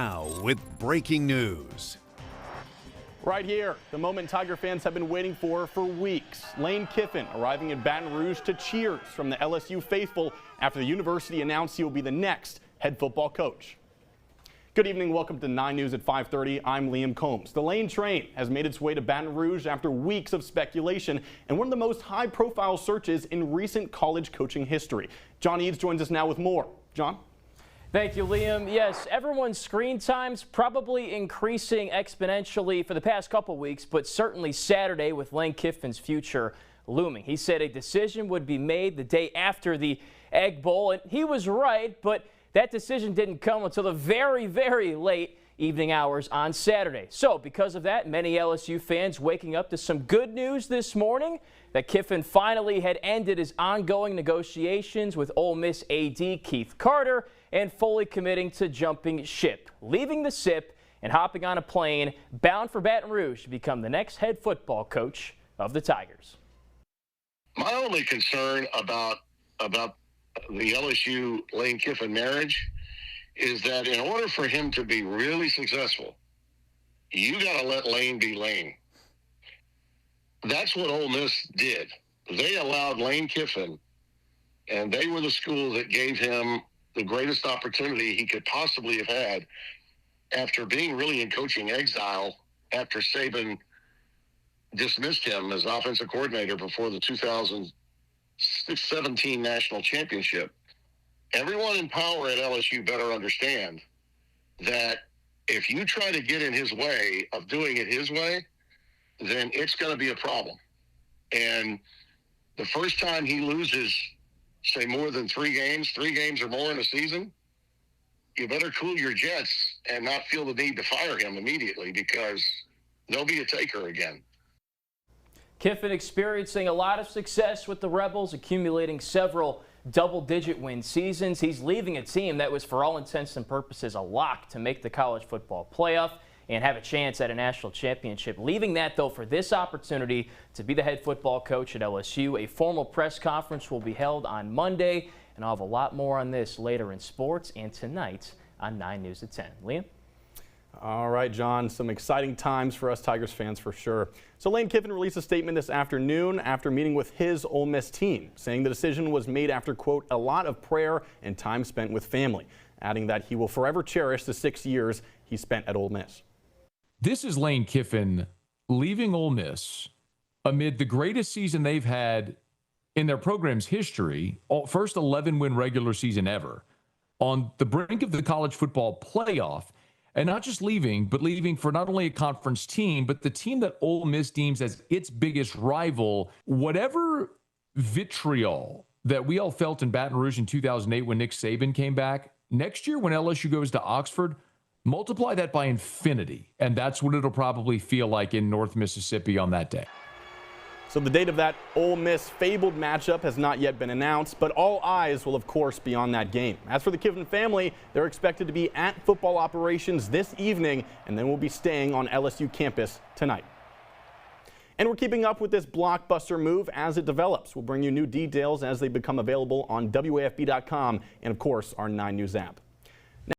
Now with breaking news. Right here, the moment Tiger fans have been waiting for weeks. Lane Kiffin arriving in Baton Rouge to cheers from the LSU faithful after the university announced he will be the next head football coach. Good evening, welcome to 9 News at 5:30. I'm Liam Combs. The Lane train has made its way to Baton Rouge after weeks of speculation and one of the most high-profile searches in recent college coaching history. John Eads joins us now with more. John? Thank you, Liam. Yes, everyone's screen time's probably increasing exponentially for the past couple weeks, but certainly Saturday with Lane Kiffin's future looming. He said a decision would be made the day after the Egg Bowl, and he was right, but that decision didn't come until the very, very late evening hours on Saturday. So because of that, many LSU fans waking up to some good news this morning that Kiffin finally had ended his ongoing negotiations with Ole Miss AD Keith Carter and fully committing to jumping ship, leaving the SIP and hopping on a plane bound for Baton Rouge to become the next head football coach of the Tigers. My only concern about the LSU Lane Kiffin marriage is that in order for him to be really successful, you got to let Lane be Lane. That's what Ole Miss did. They allowed Lane Kiffin, and they were the school that gave him the greatest opportunity he could possibly have had after being really in coaching exile after Saban dismissed him as offensive coordinator before the 2017 national championship. Everyone in power at LSU better understand that if you try to get in his way of doing it his way, then it's going to be a problem. And the first time he loses, say, more than 3 games or more in a season, you better cool your jets and not feel the need to fire him immediately, because there'll be a taker again. Kiffin experiencing a lot of success with the Rebels, accumulating several double-digit win seasons. He's leaving a team that was, for all intents and purposes, a lock to make the college football playoff and have a chance at a national championship. Leaving that, though, for this opportunity to be the head football coach at LSU. A formal press conference will be held on Monday, and I'll have a lot more on this later in sports and tonight on 9 News at 10. Liam? All right, John, some exciting times for us Tigers fans for sure. So Lane Kiffin released a statement this afternoon after meeting with his Ole Miss team, saying the decision was made after, quote, a lot of prayer and time spent with family, adding that he will forever cherish the 6 years he spent at Ole Miss. This is Lane Kiffin leaving Ole Miss amid the greatest season they've had in their program's history, first 11-win regular season ever, on the brink of the college football playoff. And not just leaving, but leaving for not only a conference team, but the team that Ole Miss deems as its biggest rival. Whatever vitriol that we all felt in Baton Rouge in 2008 when Nick Saban came back, next year when LSU goes to Oxford, multiply that by infinity. And that's what it'll probably feel like in North Mississippi on that day. So the date of that Ole Miss fabled matchup has not yet been announced, but all eyes will, of course, be on that game. As for the Kiffin family, they're expected to be at football operations this evening, and then will be staying on LSU campus tonight. And we're keeping up with this blockbuster move as it develops. We'll bring you new details as they become available on WAFB.com and, of course, our 9 News app.